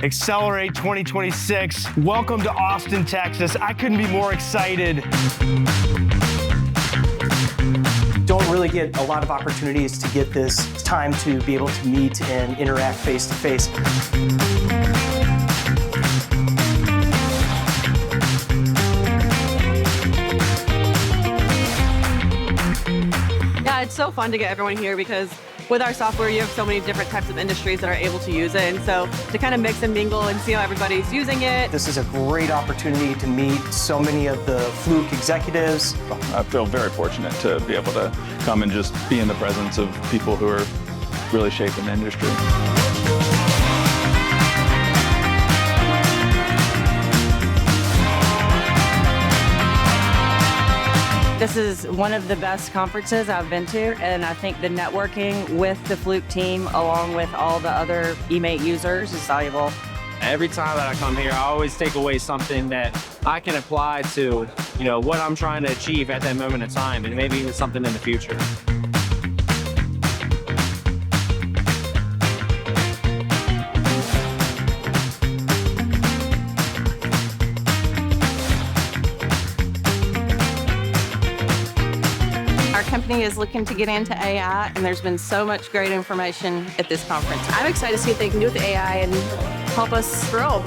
Xcelerate 2026. Welcome to Austin, Texas. I couldn't be more excited. Don't really get a lot of opportunities to get this time to be able to meet and interact face to face. Yeah, it's so fun to get everyone here because with our software, you have so many different types of industries that are able to use it. And so to kind of mix and mingle and see how everybody's using it. This is a great opportunity to meet so many of the Fluke executives. I feel very fortunate to be able to come and just be in the presence of people who are really shaping the industry. This is one of the best conferences I've been to, and I think the networking with the Fluke team, along with all the other eMaint users, is valuable. Every time that I come here, I always take away something that I can apply to, what I'm trying to achieve at that moment in time, and maybe even something in the future. Our company is looking to get into AI, and there's been so much great information at this conference. I'm excited to see what they can do with AI and help us grow.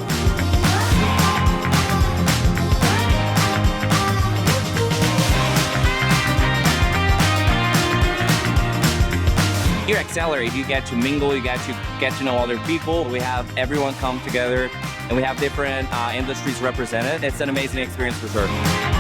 Here at Xcelerate, you get to mingle, you get to know other people. We have everyone come together, and we have different industries represented. It's an amazing experience for sure.